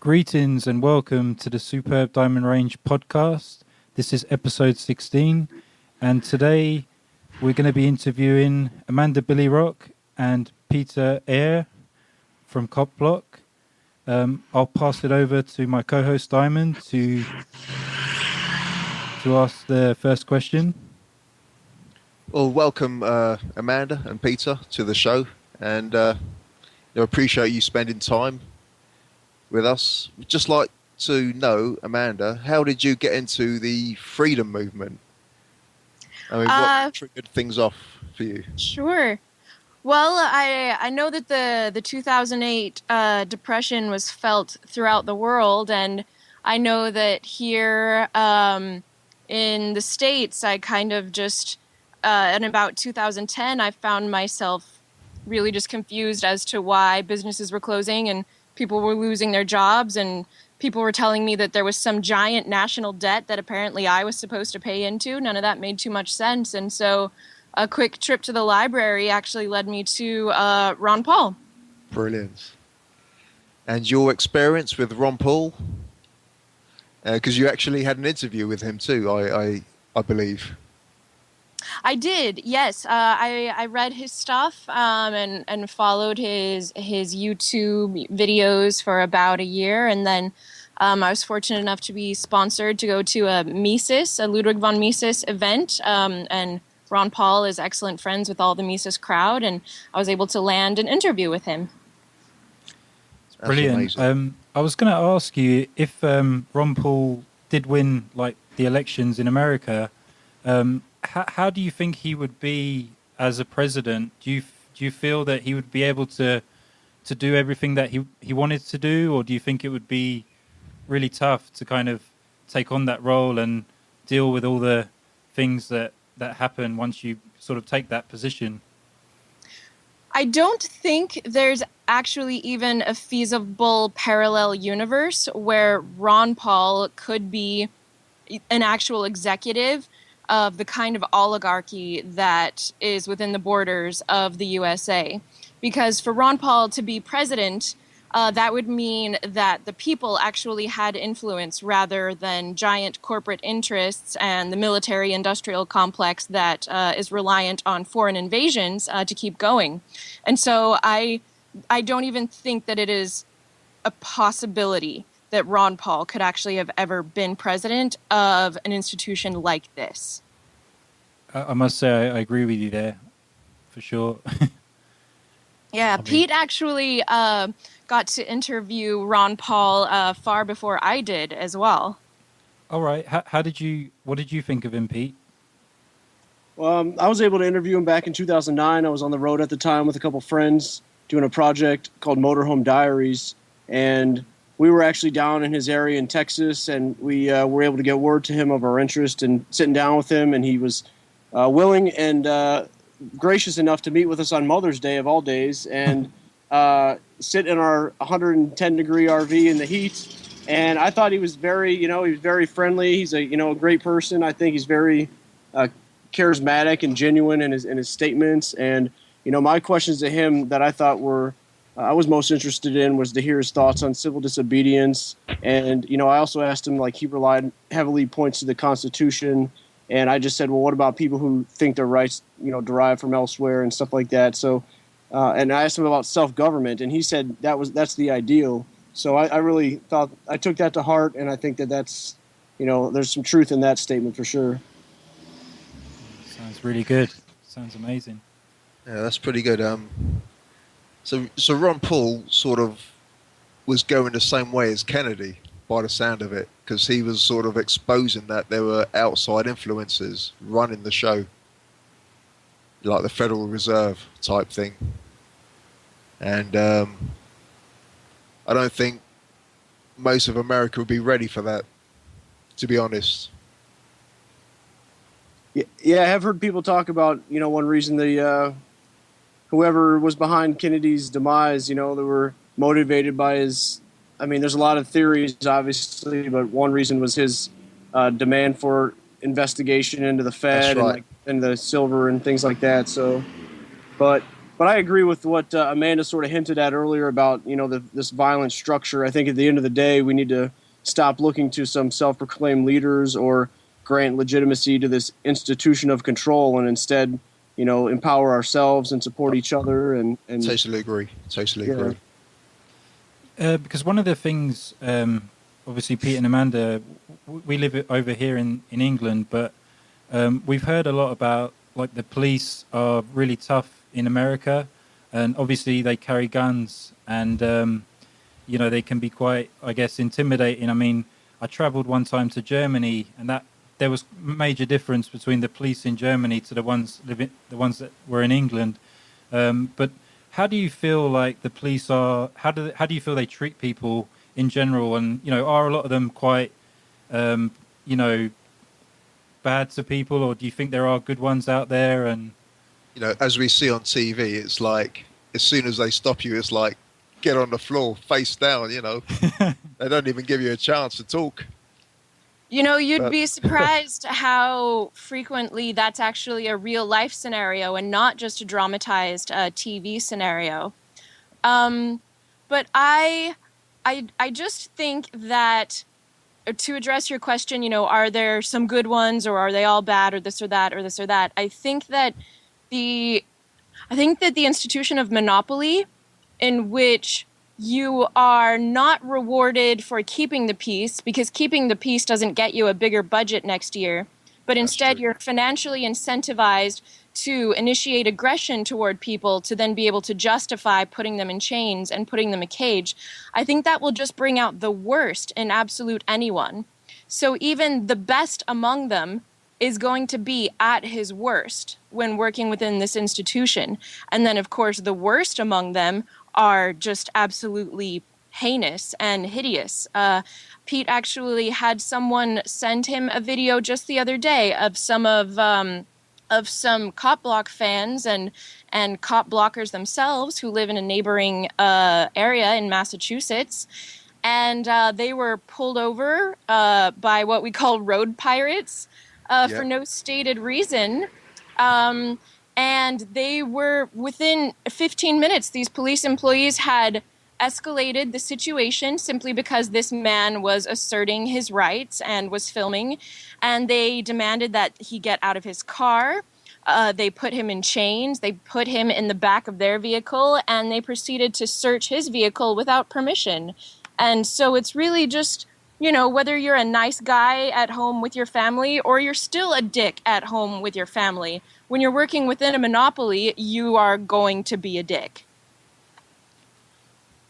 Greetings and welcome to the Superb Diamond Range podcast. This is episode 16, and today we're going to be interviewing Amanda Billyrock and Peter Eyre from Cop Block. I'll pass it over to my co-host Diamond to ask the first question. Well, welcome Amanda and Peter to the show, and appreciate you spending time with us. We'd just like to know, Amanda, how did you get into the freedom movement? I mean, what triggered things off for you? Sure. Well, I know that the 2008 depression was felt throughout the world, and I know that here in the States, I kind of just, in about 2010, I found myself really just confused as to why businesses were closing and people were losing their jobs, and people were telling me that there was some giant national debt that apparently I was supposed to pay into. None of that made too much sense, and so a quick trip to the library actually led me to Ron Paul. Brilliant. And your experience with Ron Paul? Because you actually had an interview with him too, I believe. I did, yes. I read his stuff and followed his YouTube videos for about a year, and then I was fortunate enough to be sponsored to go to a Ludwig von Mises event, and Ron Paul is excellent friends with all the Mises crowd, and I was able to land an interview with him. It's brilliant. I was going to ask you if Ron Paul did win like the elections in America. How do you think he would be as a president? Do you feel that he would be able to do everything that he wanted to do, or do you think it would be really tough to kind of take on that role and deal with all the things that happen once you sort of take that position? I don't think there's actually even a feasible parallel universe where Ron Paul could be an actual executive of the kind of oligarchy that is within the borders of the USA. Because for Ron Paul to be president, that would mean that the people actually had influence rather than giant corporate interests and the military-industrial complex that is reliant on foreign invasions to keep going. And so I don't even think that it is a possibility that Ron Paul could actually have ever been president of an institution like this. I must say I agree with you there, for sure. Yeah, Pete actually got to interview Ron Paul far before I did as well. All right. What did you think of him, Pete? Well, I was able to interview him back in 2009. I was on the road at the time with a couple friends doing a project called Motorhome Diaries, and we were actually down in his area in Texas, and we were able to get word to him of our interest in sitting down with him, and he was willing and gracious enough to meet with us on Mother's Day of all days and sit in our 110-degree RV in the heat. And I thought he was very friendly. He's a great person. I think he's very charismatic and genuine in his statements. And my questions to him that I thought were I was most interested in was to hear his thoughts on civil disobedience. And I also asked him, like, he relied heavily points to the Constitution. And I just said, well, what about people who think their rights, derive from elsewhere and stuff like that? So, and I asked him about self-government, and he said that's the ideal. So I really thought I took that to heart, and I think that's, there's some truth in that statement for sure. Sounds really good. Sounds amazing. Yeah, that's pretty good. So Ron Paul sort of was going the same way as Kennedy, by the sound of it, because he was sort of exposing that there were outside influences running the show, like the Federal Reserve type thing. And I don't think most of America would be ready for that, to be honest. Yeah, I have heard people talk about, one reason whoever was behind Kennedy's demise, they were motivated by his, there's a lot of theories, obviously, but one reason was his demand for investigation into the Fed. That's right. and the silver and things like that. So, but But I agree with what Amanda sort of hinted at earlier about, this violent structure. I think at the end of the day, we need to stop looking to some self-proclaimed leaders or grant legitimacy to this institution of control, and instead, empower ourselves and support each other. And Totally agree. Totally agree. Because one of the things, obviously, Pete and Amanda, we live over here in England, but we've heard a lot about like the police are really tough in America, and obviously they carry guns, and they can be quite, I guess, intimidating. I mean, I travelled one time to Germany, and that there was major difference between the police in Germany to the ones that were in England. But how do you feel like the police are? How do you feel they treat people in general? And are a lot of them quite, bad to people, or do you think there are good ones out there? And as we see on TV, it's like as soon as they stop you, it's like get on the floor, face down. They don't even give you a chance to talk. You'd be surprised how frequently that's actually a real life scenario and not just a dramatized TV scenario. But I just think that to address your question, are there some good ones, or are they all bad, or this or that, or this or that? I think that the institution of monopoly, in which you are not rewarded for keeping the peace, because keeping the peace doesn't get you a bigger budget next year, but instead you're financially incentivized to initiate aggression toward people to then be able to justify putting them in chains and putting them in a cage. I think that will just bring out the worst in absolute anyone. So even the best among them is going to be at his worst when working within this institution. And then, of course, the worst among them are just absolutely heinous and hideous. Pete actually had someone send him a video just the other day of some cop block fans and cop blockers themselves who live in a neighboring area in Massachusetts. And they were pulled over by what we call road pirates for no stated reason. And they were, within 15 minutes, these police employees had escalated the situation simply because this man was asserting his rights and was filming. And they demanded that he get out of his car. They put him in chains. They put him in the back of their vehicle, and they proceeded to search his vehicle without permission. And so it's really just, whether you're a nice guy at home with your family or you're still a dick at home with your family, when you're working within a monopoly, you are going to be a dick.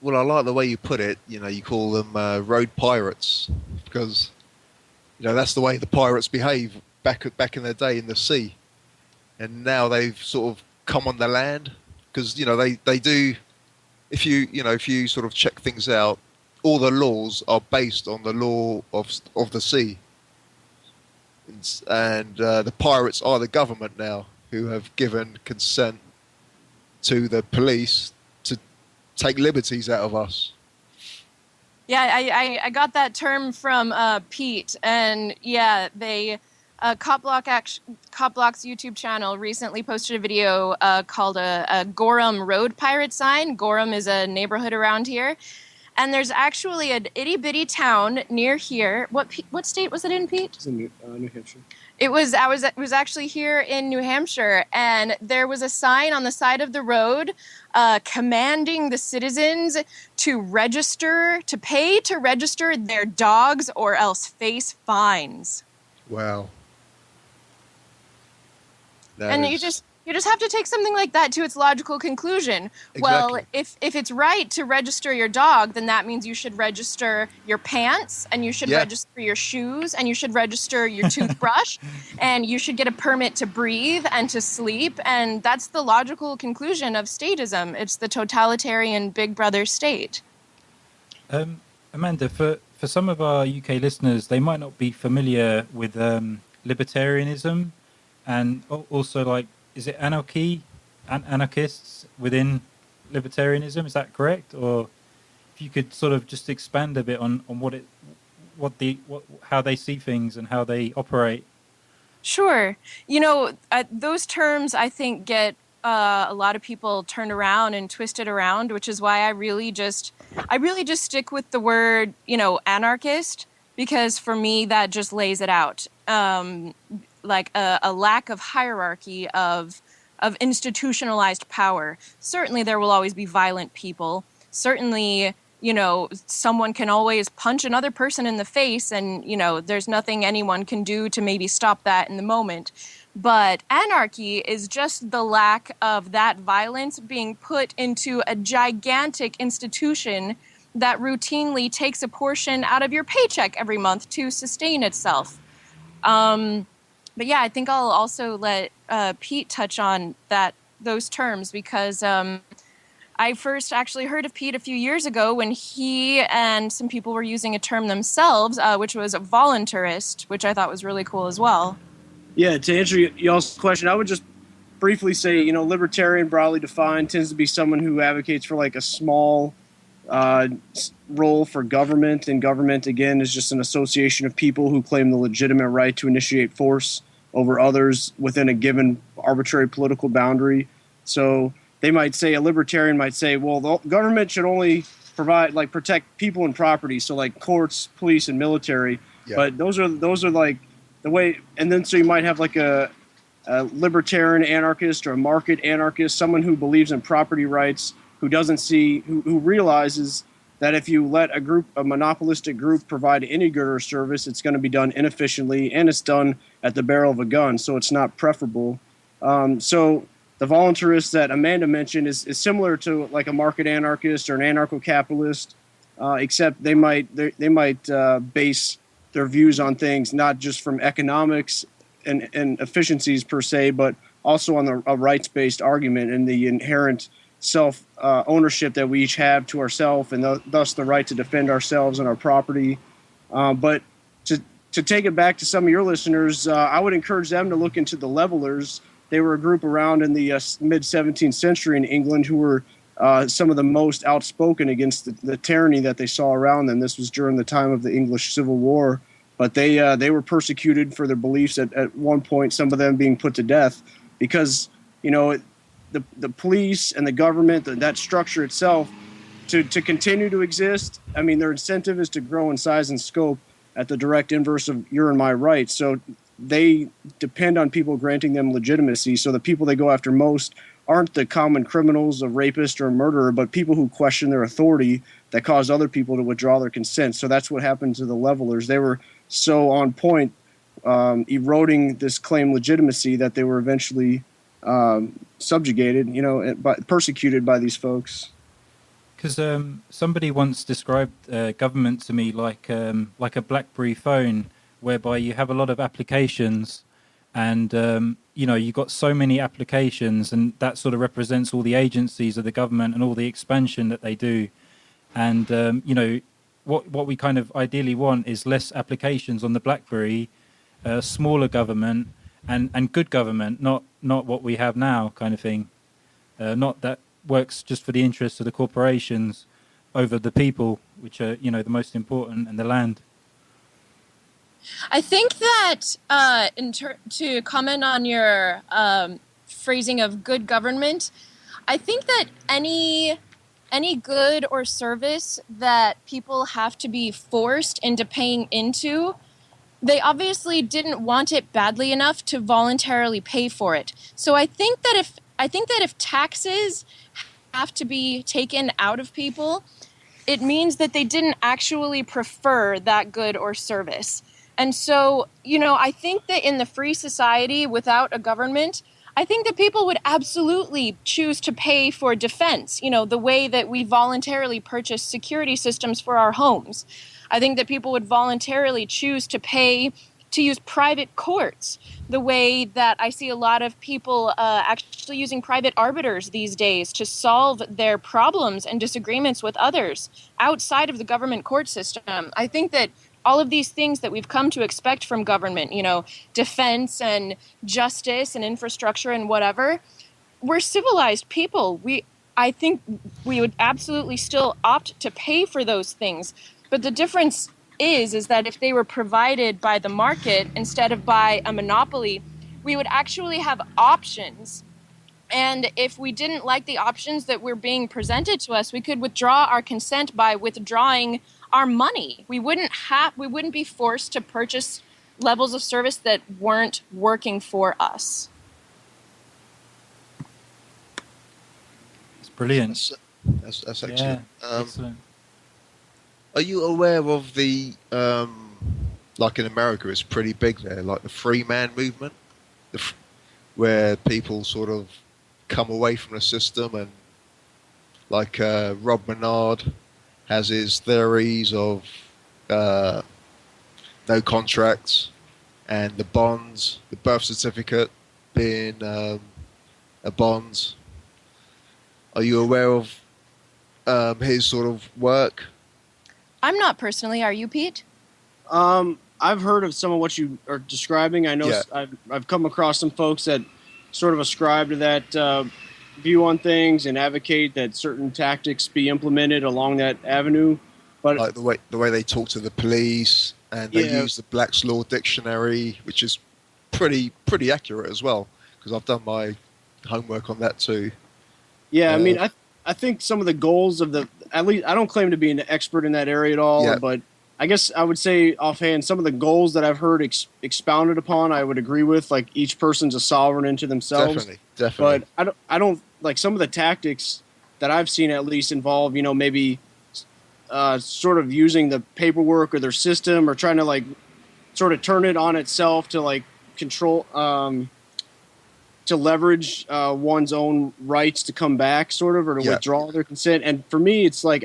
Well, I like the way you put it. You call them road pirates because, that's the way the pirates behave back in their day in the sea. And now they've sort of come on the land because, they do, if you sort of check things out, all the laws are based on the law of the sea. And the pirates are the government now who have given consent to the police to take liberties out of us. Yeah, I got that term from Pete, and they Cop Block's YouTube channel recently posted a video called a Gorham Road Pirate sign. Gorham is a neighborhood around here. And there's actually an itty-bitty town near here. What state was it in, Pete? It's in New Hampshire. It was actually here in New Hampshire, and there was a sign on the side of the road commanding the citizens to pay to register their dogs or else face fines. Wow. You just have to take something like that to its logical conclusion. Exactly. Well, if it's right to register your dog, then that means you should register your pants, and you should register your shoes, and you should register your toothbrush, and you should get a permit to breathe and to sleep, and that's the logical conclusion of statism. It's the totalitarian Big Brother state. Amanda, for some of our UK listeners, they might not be familiar with libertarianism, and also is it anarchists within libertarianism? Is that correct? Or if you could sort of just expand a bit on how they see things and how they operate. Sure. Those terms I think get a lot of people turn around and twist it around, which is why I really just stick with the word, anarchist, because for me that just lays it out. Like a lack of hierarchy of institutionalized power. Certainly there will always be violent people. Certainly, someone can always punch another person in the face, and, there's nothing anyone can do to maybe stop that in the moment. But anarchy is just the lack of that violence being put into a gigantic institution that routinely takes a portion out of your paycheck every month to sustain itself. But yeah, I think I'll also let Pete touch on those terms, because I first actually heard of Pete a few years ago when he and some people were using a term themselves, which was a voluntarist, which I thought was really cool as well. Yeah, to answer y'all's question, I would just briefly say, libertarian, broadly defined, tends to be someone who advocates for like a small role for government, and government, again, is just an association of people who claim the legitimate right to initiate force over others within a given arbitrary political boundary. So they might say, a libertarian might say, well, the government should only protect people and property, so like courts, police, and military. Yeah. But those are like the way, and then so you might have like a libertarian anarchist or a market anarchist, someone who believes in property rights, who realizes that if you let a monopolistic group provide any good or service, it's going to be done inefficiently, and it's done at the barrel of a gun, so it's not preferable. So the voluntarist that Amanda mentioned is similar to like a market anarchist or an anarcho-capitalist, except they might base their views on things not just from economics and efficiencies per se, but also on a rights-based argument and the inherent self-ownership that we each have to ourselves, and thus the right to defend ourselves and our property. But to take it back to some of your listeners, I would encourage them to look into the Levelers. They were a group around in the mid-17th century in England who were some of the most outspoken against the tyranny that they saw around them. This was during the time of the English Civil War. But they were persecuted for their beliefs at one point, some of them being put to death because, the police and the government, that structure itself, to continue to exist, I mean, their incentive is to grow in size and scope at the direct inverse of your and my rights. So they depend on people granting them legitimacy. So the people they go after most aren't the common criminals, a rapist or a murderer, but people who question their authority that cause other people to withdraw their consent. So that's what happened to the Levelers. They were so on point, eroding this claim legitimacy, that they were eventually subjugated, persecuted by these folks. Because somebody once described government to me like a BlackBerry phone, whereby you have a lot of applications, and you got so many applications, and that sort of represents all the agencies of the government and all the expansion that they do. And what we kind of ideally want is less applications on the BlackBerry, smaller government, and good government, not what we have now, kind of thing. Not that works just for the interests of the corporations over the people, which are the most important, and the land. I think that to comment on your phrasing of good government, I think that any good or service that people have to be forced into paying into, they obviously didn't want it badly enough to voluntarily pay for it. So I think that if taxes have to be taken out of people, it means that they didn't actually prefer that good or service. And so, I think that in the free society without a government, I think that people would absolutely choose to pay for defense, the way that we voluntarily purchase security systems for our homes. I think that people would voluntarily choose to pay to use private courts, the way that I see a lot of people actually using private arbiters these days to solve their problems and disagreements with others outside of the government court system. I think that all of these things that we've come to expect from government, defense and justice and infrastructure and whatever, we're civilized people. I think we would absolutely still opt to pay for those things. But the difference is that if they were provided by the market instead of by a monopoly, we would actually have options. And if we didn't like the options that were being presented to us, we could withdraw our consent by withdrawing our money. We wouldn't be forced to purchase levels of service that weren't working for us. It's brilliant. That's excellent. Yeah, excellent. Are you aware of the like in America, it's pretty big there, like the free man movement, where people sort of come away from the system, and like Rob Menard has his theories of no contracts and the bonds, the birth certificate being a bond. Are you aware of his sort of work? I'm not personally. Are you, Pete? I've heard of some of what you are describing. I know I've come across some folks that sort of ascribe to that view on things and advocate that certain tactics be implemented along that avenue. But like the way they talk to the police, and they use the Black's Law Dictionary, which is pretty accurate as well, because I've done my homework on that too. Yeah, I mean, I think some of the goals of at least I don't claim to be an expert in that area at all, but I guess I would say offhand some of the goals that I've heard expounded upon I would agree with. Like each person's a sovereign into themselves. Definitely. But I don't like some of the tactics that I've seen at least involve maybe sort of using the paperwork or their system, or trying to like sort of turn it on itself to like control to leverage one's own rights to come back, sort of, or to withdraw their consent. And for me, it's like,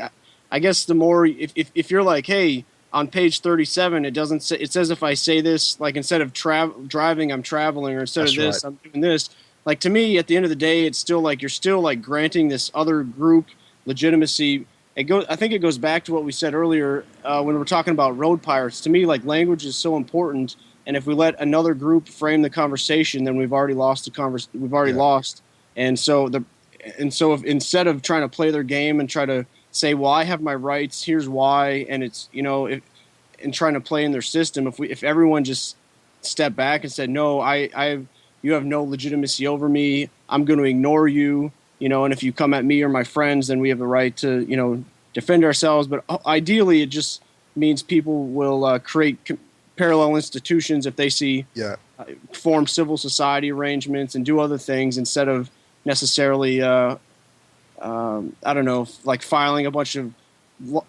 I guess the more, if you're like, hey, on page 37, it says if I say this, like instead of driving, I'm traveling, or instead of this, I'm doing this. Like to me, at the end of the day, it's still like you're still like granting this other group legitimacy. I think it goes back to what we said earlier when we were talking about road pirates. To me, like language is so important. And if we let another group frame the conversation, then we've already lost We've already lost. And so if instead of trying to play their game and try to say, well, I have my rights, here's why, and it's and trying to play in their system, if everyone just stepped back and said, no, you have no legitimacy over me, I'm going to ignore you, and if you come at me or my friends, then we have the right to defend ourselves. But ideally, it just means people will create parallel institutions if they see form civil society arrangements and do other things instead of necessarily I don't know, like filing a bunch of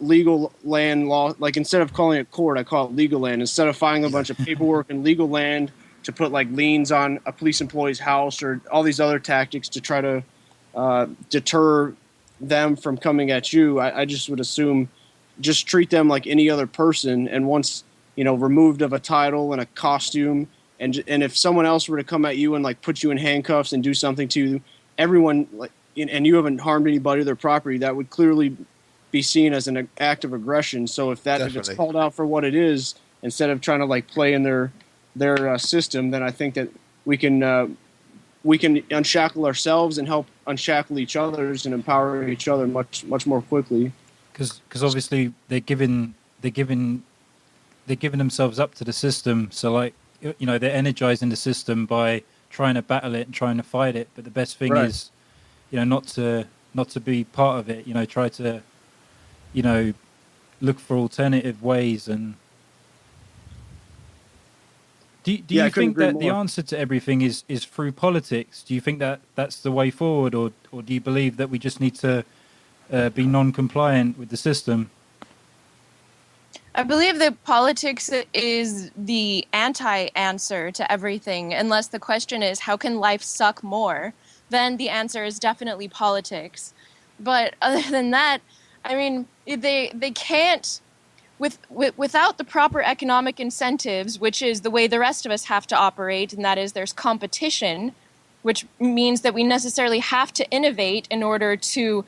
legal land law. Like instead of calling it court, I call it legal land. Instead of filing a bunch of paperwork and legal land to put like liens on a police employee's house, or all these other tactics to try to deter them from coming at you, I just would assume just treat them like any other person. And once removed of a title and a costume, and if someone else were to come at you and like put you in handcuffs and do something to everyone, like, and you haven't harmed anybody or their property, that would clearly be seen as an act of aggression. So if it's called out for what it is, instead of trying to like play in their system, then I think that we can unshackle ourselves and help unshackle each other's and empower each other much more quickly. Because obviously they're giving themselves up to the system. So like they're energizing the system by trying to battle it and trying to fight it. But the best thing is, not to be part of it. Try to look for alternative ways. And do you think that the answer to everything is through politics? Do you think that that's the way forward, or do you believe that we just need to be non-compliant with the system? I believe that politics is the anti-answer to everything. Unless the question is, how can life suck more? Then the answer is definitely politics. But other than that, I mean, they can't, without the proper economic incentives, which is the way the rest of us have to operate, and that is there's competition, which means that we necessarily have to innovate in order to,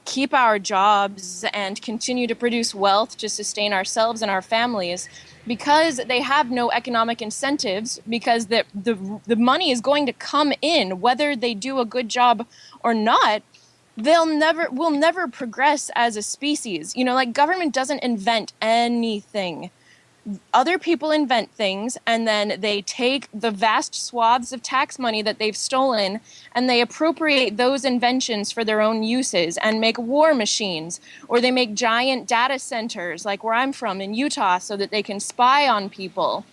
keep our jobs and continue to produce wealth to sustain ourselves and our families. Because they have no economic incentives, because the money is going to come in, whether they do a good job or not, we'll never progress as a species. Like government doesn't invent anything. other people invent things, and then they take the vast swaths of tax money that they've stolen and they appropriate those inventions for their own uses and make war machines, or they make giant data centers like where I'm from in Utah so that they can spy on people,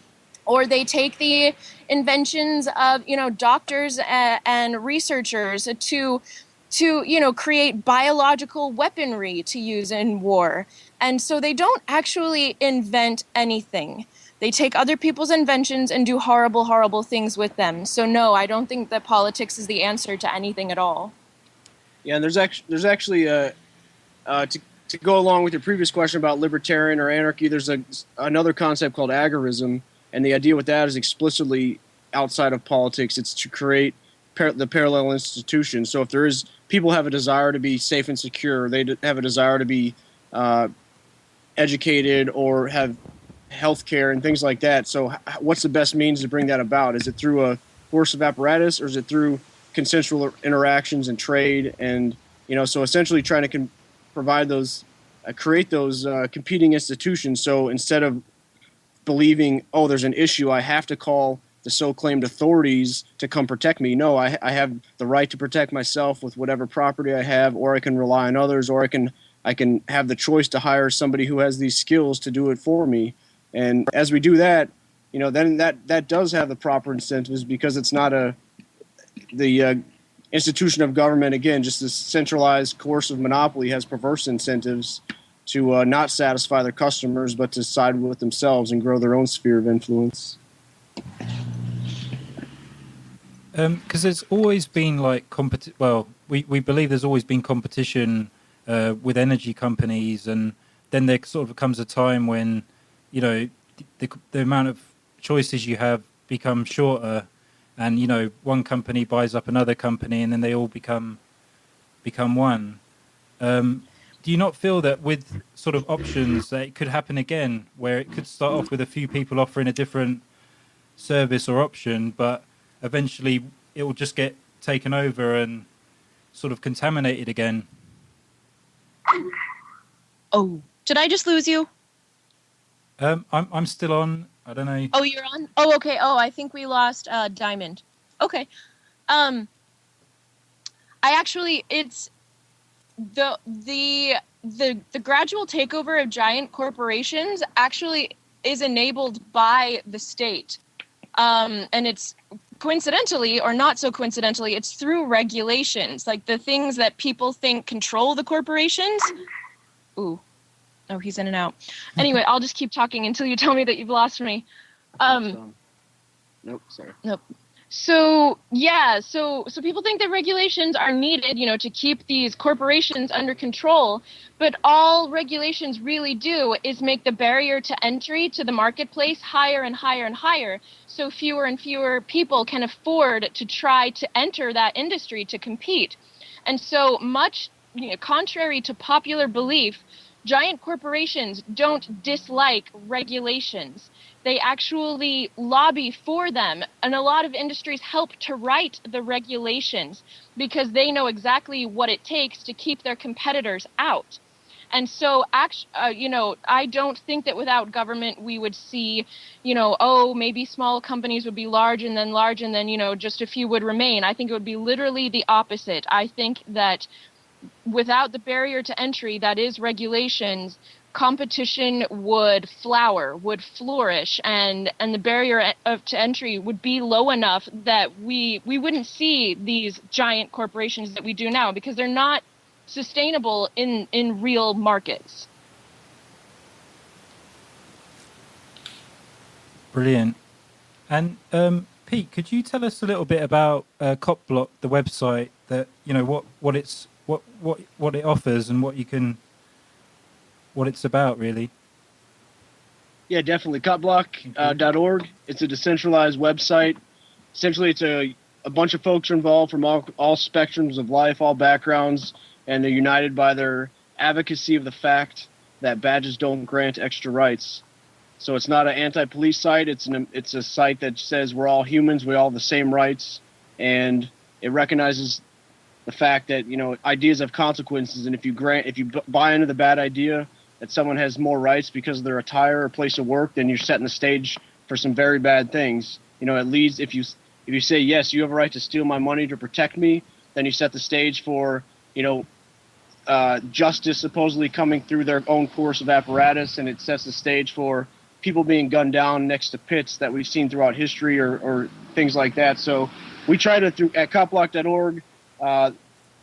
or they take the inventions of doctors and researchers to create biological weaponry to use in war. And so they don't actually invent anything. They take other people's inventions and do horrible, horrible things with them. So no, I don't think that politics is the answer to anything at all. Yeah, and there's actually to go along with your previous question about libertarian or anarchy, there's another concept called agorism, and the idea with that is explicitly outside of politics. It's to create the parallel institution. So if there is people have a desire to be safe and secure, they have a desire to be educated or have health care and things like that. So what's the best means to bring that about? Is it through a coercive apparatus, or is it through consensual interactions and trade? And so essentially trying to provide those, create those competing institutions. So instead of believing, oh, there's an issue, I have to call the so-claimed authorities to come protect me. No, I have the right to protect myself with whatever property I have, or I can rely on others, or I can have the choice to hire somebody who has these skills to do it for me. And as we do that, then that does have the proper incentives, because it's not the institution of government, again, just this centralized coercive monopoly, has perverse incentives to not satisfy their customers, but to side with themselves and grow their own sphere of influence. Because there's always been like we believe there's always been competition with energy companies, and then there sort of comes a time when the amount of choices you have become shorter, and one company buys up another company, and then they all become one. Do you not feel that with sort of options that it could happen again, where it could start off with a few people offering a different service or option, but eventually it will just get taken over and sort of contaminated again? Oh, did I just lose you? I'm still on. I don't know. Oh, you're on? Oh, okay. Oh, I think we lost Diamond. Okay. I actually, it's the gradual takeover of giant corporations actually is enabled by the state. And it's coincidentally, or not so coincidentally, it's through regulations, like the things that people think control the corporations. Ooh. Oh, he's in and out. Anyway, I'll just keep talking until you tell me that you've lost me. Nope, sorry. Nope. So, yeah, so people think that regulations are needed, to keep these corporations under control, but all regulations really do is make the barrier to entry to the marketplace higher and higher and higher, so fewer and fewer people can afford to try to enter that industry to compete. And so much, contrary to popular belief, giant corporations don't dislike regulations. They actually lobby for them, and a lot of industries help to write the regulations because they know exactly what it takes to keep their competitors out. And so, I don't think that without government we would see, maybe small companies would be large, and then, just a few would remain. I think it would be literally the opposite. I think that without the barrier to entry, that is regulations, competition would flower, would flourish, and the barrier to entry would be low enough that we wouldn't see these giant corporations that we do now, because they're not sustainable in real markets. Brilliant. And Pete, could you tell us a little bit about CopBlock, the website, that what it offers and what it's about, really? Yeah, definitely. CopBlock.org. It's a decentralized website. Essentially, it's a bunch of folks are involved from all spectrums of life, all backgrounds, and they're united by their advocacy of the fact that badges don't grant extra rights. So it's not an anti-police site. It's a site that says we're all humans, we all have the same rights, and it recognizes the fact that ideas have consequences, and if you buy into the bad idea, that someone has more rights because of their attire or place of work, then you're setting the stage for some very bad things. At least if you say, yes, you have a right to steal my money to protect me, then you set the stage for, justice supposedly coming through their own coercive apparatus, and it sets the stage for people being gunned down next to pits that we've seen throughout history or things like that. So we try to, at copblock.org,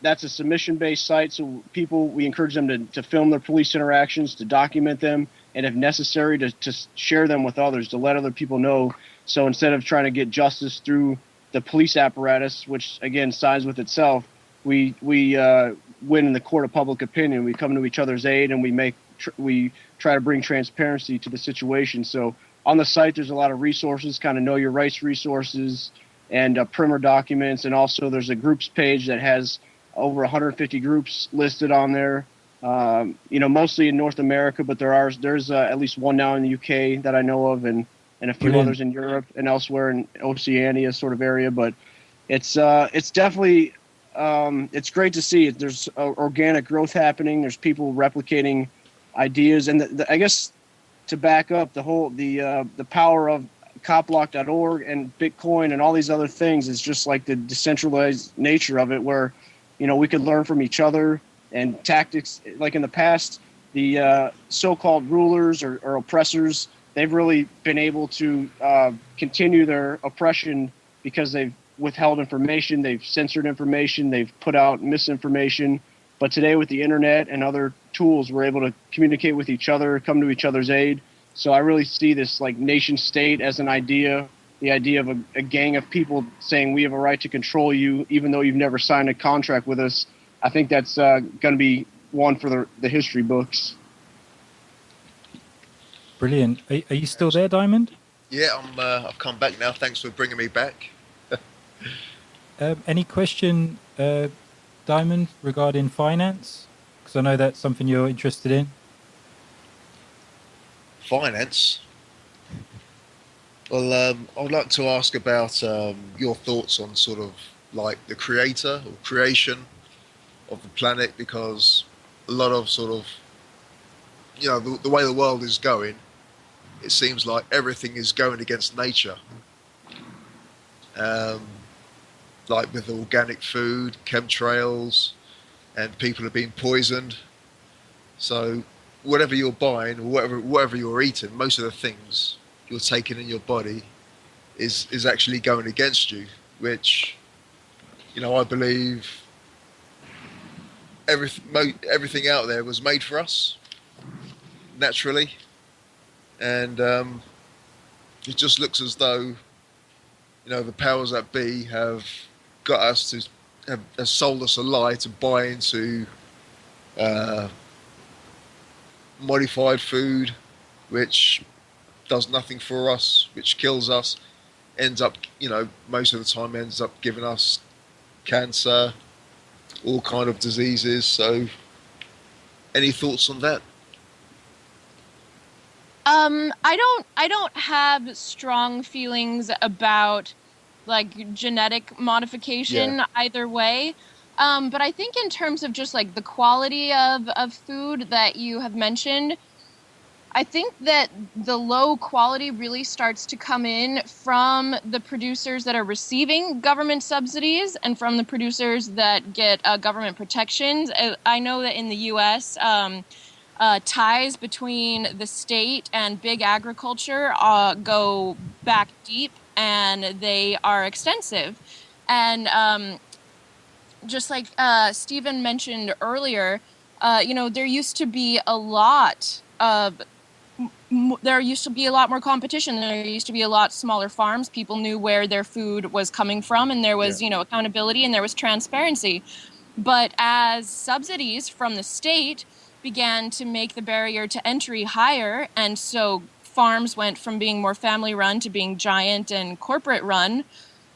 that's a submission-based site, so we encourage them to film their police interactions, to document them, and if necessary, to share them with others, to let other people know. So instead of trying to get justice through the police apparatus, which, again, sides with itself, we win in the court of public opinion. We come to each other's aid, and we try to bring transparency to the situation. So on the site, there's a lot of resources, kind of know your rights resources, and primer documents, and also there's a groups page that has over 150 groups listed on there. Mostly in North America, but there's at least one now in the UK that I know of, and a few others in Europe and elsewhere in Oceania sort of area. But it's definitely it's great to see. There's organic growth happening. There's people replicating ideas, and I guess to back up the power of copblock.org and Bitcoin and all these other things is just like the decentralized nature of it, where we could learn from each other. And tactics, like in the past, the so-called rulers or oppressors, they've really been able to continue their oppression because they've withheld information, they've censored information, they've put out misinformation. But today with the internet and other tools, we're able to communicate with each other, come to each other's aid. So I really see this like nation state as an idea, the idea of a gang of people saying we have a right to control you, even though you've never signed a contract with us. I think that's going to be one for the history books. Brilliant. Are you still there, Diamond? Yeah, I've come back now. Thanks for bringing me back. Any question, Diamond, regarding finance? Because I know that's something you're interested in. Finance? Well, I'd like to ask about your thoughts on sort of like the creator or creation of the planet, because a lot of sort of, the way the world is going, it seems like everything is going against nature. Like with organic food, chemtrails, and people are being poisoned. So whatever you're buying or whatever you're eating, most of the things you're taking in your body is actually going against you, which, I believe everything out there was made for us naturally, and it just looks as though the powers that be have got us to have sold us a lie to buy into modified food, which does nothing for us, which kills us, ends up most of the time ends up giving us cancer, all kind of diseases. So any thoughts on that? I don't have strong feelings about like genetic modification either way. But I think in terms of just like the quality of food that you have mentioned, I think that the low quality really starts to come in from the producers that are receiving government subsidies and from the producers that get government protections. I know that in the U.S., ties between the state and big agriculture go back deep, and they are extensive. And just like Stephen mentioned earlier, there used to be a lot more competition. There used to be a lot smaller farms. People knew where their food was coming from, and there was, accountability, and there was transparency. But as subsidies from the state began to make the barrier to entry higher, and so farms went from being more family-run to being giant and corporate-run,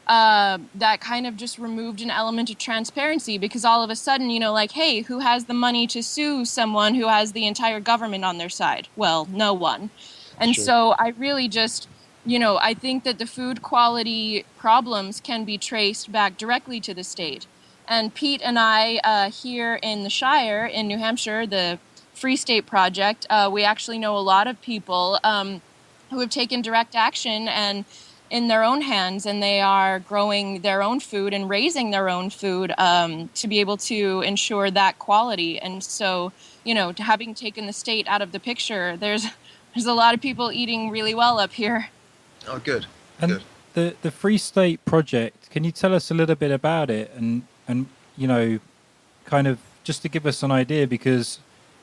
that kind of just removed an element of transparency, because all of a sudden, hey, who has the money to sue someone who has the entire government on their side? Well, no one. And so I really just, I think that the food quality problems can be traced back directly to the state. And Pete and I here in the Shire in New Hampshire, the Free State Project. We actually know a lot of people who have taken direct action and in their own hands, and they are growing their own food and raising their own food to be able to ensure that quality. And so, having taken the state out of the picture, there's a lot of people eating really well up here. Oh, good. And the Free State Project, can you tell us a little bit about it and kind of just to give us an idea, because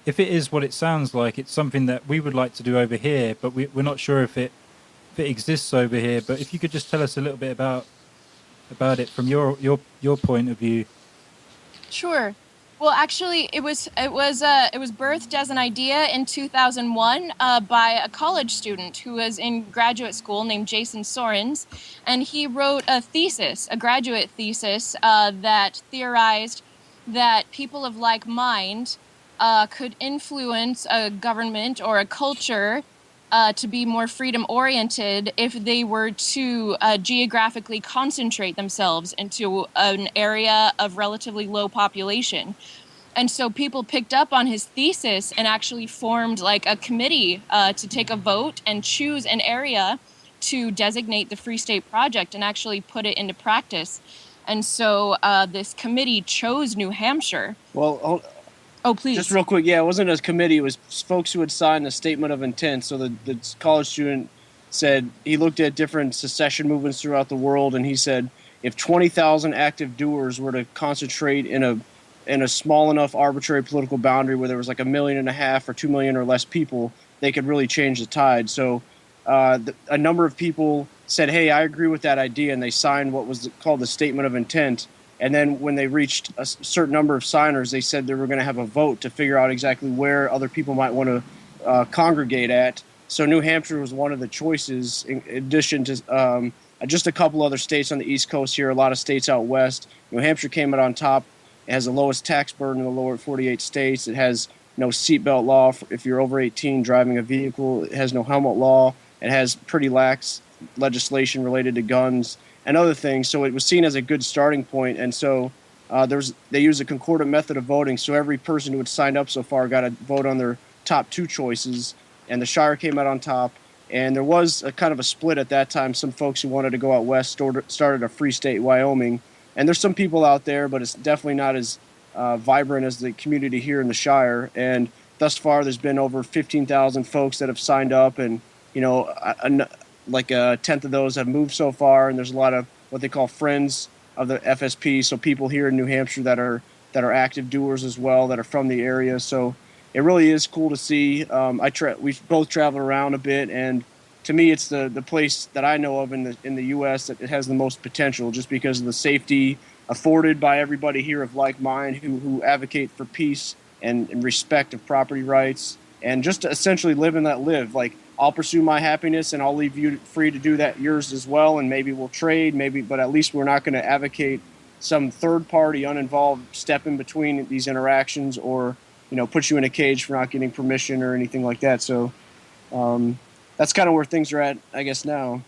if it is what it sounds like, it's something that we would like to do over here, but we're not sure if it exists over here. But if you could just tell us a little bit about it from your point of view. Sure. Well, actually, it was birthed as an idea in 2001 by a college student who was in graduate school named Jason Sorens, and he wrote a graduate thesis that theorized that people of like mind could influence a government or a culture to be more freedom-oriented if they were to geographically concentrate themselves into an area of relatively low population. And so people picked up on his thesis and actually formed like a committee to take a vote and choose an area to designate the Free State Project and actually put it into practice. And so this committee chose New Hampshire. Well, oh, please. Just real quick, it wasn't a committee. It was folks who had signed a statement of intent. So the college student said he looked at different secession movements throughout the world, and he said if 20,000 active doers were to concentrate in a small enough arbitrary political boundary where there was like 1.5 million or 2 million or less people, they could really change the tide. So a number of people said, hey, I agree with that idea, and they signed what was called the statement of intent. And then when they reached a certain number of signers, they said they were going to have a vote to figure out exactly where other people might want to congregate at. So New Hampshire was one of the choices, in addition to just a couple other states on the East Coast here, a lot of states out west. New Hampshire came out on top. It has the lowest tax burden in the lower 48 states. It has no seatbelt law if you're over 18 driving a vehicle. It has no helmet law. It has pretty lax legislation related to guns and other things. So it was seen as a good starting point. And so they used a concordant method of voting. So every person who had signed up so far got to vote on their top two choices. And the Shire came out on top. And there was a kind of a split at that time. Some folks who wanted to go out west started a Free State, Wyoming. And there's some people out there, but it's definitely not as vibrant as the community here in the Shire. And thus far, there's been over 15,000 folks that have signed up. And, like a tenth of those have moved so far, and there's a lot of what they call friends of the FSP, so people here in New Hampshire that are active doers as well, that are from the area. So it really is cool to see. We've both traveled around a bit, and to me, it's the place that I know of in the U.S. that it has the most potential, just because of the safety afforded by everybody here of like mind who advocate for peace and respect of property rights, and just to essentially live in that live. Like, I'll pursue my happiness, and I'll leave you free to do that, yours as well, and maybe we'll trade, but at least we're not going to advocate some third-party, uninvolved step in between these interactions, or put you in a cage for not getting permission or anything like that. So that's kind of where things are at, I guess, now.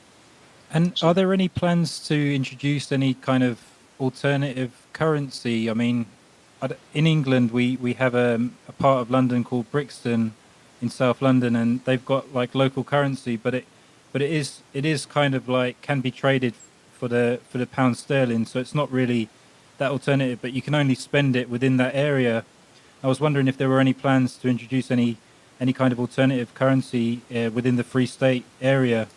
And are there any plans to introduce any kind of alternative currency? I mean, in England, we have a part of London called Brixton in South London, and they've got like local currency, but it is kind of like can be traded for the pound sterling, so it's not really that alternative, but you can only spend it within that area. I was wondering if there were any plans to introduce any kind of alternative currency within the Free State area.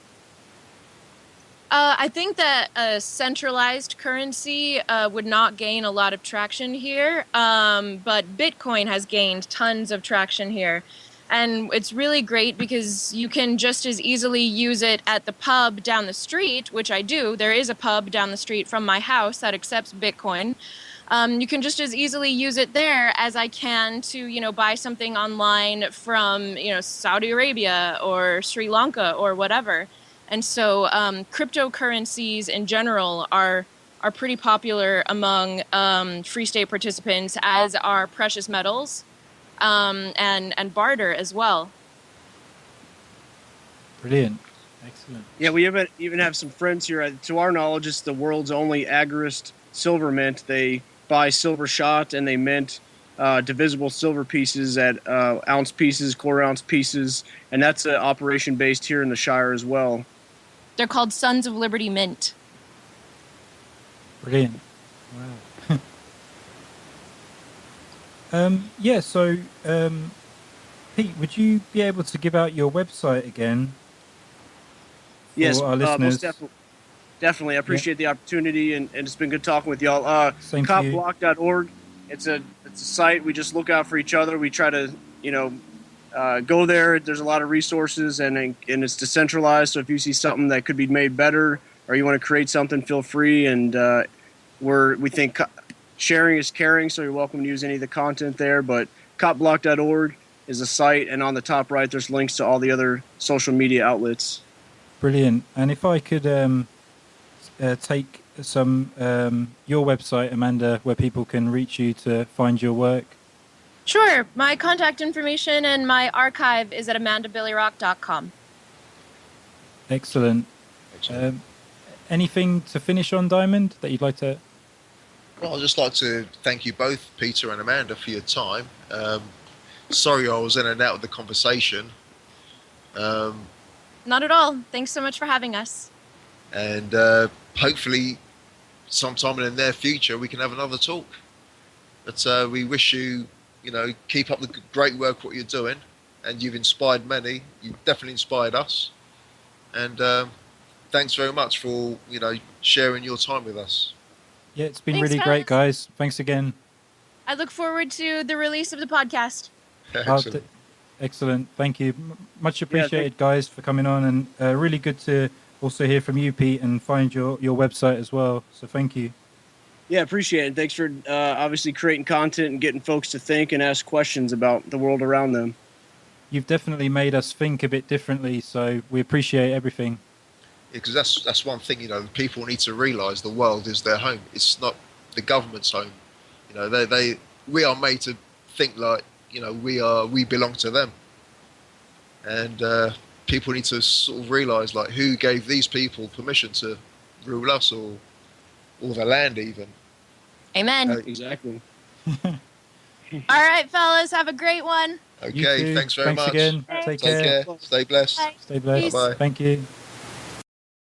I think that a centralized currency would not gain a lot of traction here, but Bitcoin has gained tons of traction here. And it's really great because you can just as easily use it at the pub down the street, which I do. There is a pub down the street from my house that accepts Bitcoin. You can just as easily use it there as I can to, buy something online from, Saudi Arabia or Sri Lanka or whatever. And so cryptocurrencies in general are pretty popular among Free State participants, as are precious metals. And barter as well. Brilliant. Excellent. Yeah, we even have some friends here. To our knowledge, it's the world's only agorist silver mint. They buy silver shot and they mint divisible silver pieces at ounce pieces, quarter ounce pieces, and that's an operation based here in the Shire as well. They're called Sons of Liberty Mint. Brilliant. Wow. Yeah, so Pete, would you be able to give out your website again for Yes, our listeners? most definitely. I appreciate the opportunity, and it's been good talking with y'all. Same to you. Copblock.org. It's a site. We just look out for each other. We try to, go there. There's a lot of resources, and it's decentralized. So if you see something that could be made better, or you want to create something, feel free. And we think sharing is caring, so you're welcome to use any of the content there. But copblock.org is a site, and on the top right, there's links to all the other social media outlets. Brilliant. And if I could take some your website, Amanda, where people can reach you to find your work. Sure. My contact information and my archive is at amandabillyrock.com. Excellent. Anything to finish on, Diamond, that you'd like to? Well, I'd just like to thank you both, Peter and Amanda, for your time. Sorry I was in and out of the conversation. Not at all. Thanks so much for having us. And hopefully sometime in the near future we can have another talk. But we wish you, keep up the great work what you're doing, and you've inspired many. You've definitely inspired us. And thanks very much for, sharing your time with us. Yeah, it's been Thanks, really great, guys. Thanks again. I look forward to the release of the podcast. Excellent. Excellent. Thank you. Much appreciated, guys, for coming on, and really good to also hear from you, Pete, and find your website as well. So thank you. Yeah, appreciate it. Thanks for obviously creating content and getting folks to think and ask questions about the world around them. You've definitely made us think a bit differently, so we appreciate everything. Because that's one thing, people need to realise the world is their home. It's not the government's home. We are made to think like, we belong to them. And people need to sort of realise like who gave these people permission to rule us or the land even. Amen. Exactly. All right, fellas, have a great one. Okay, thanks very much. Thanks again. Thanks. Take Take care. care. Stay blessed. Bye. Stay blessed. Bye-bye. Thank you.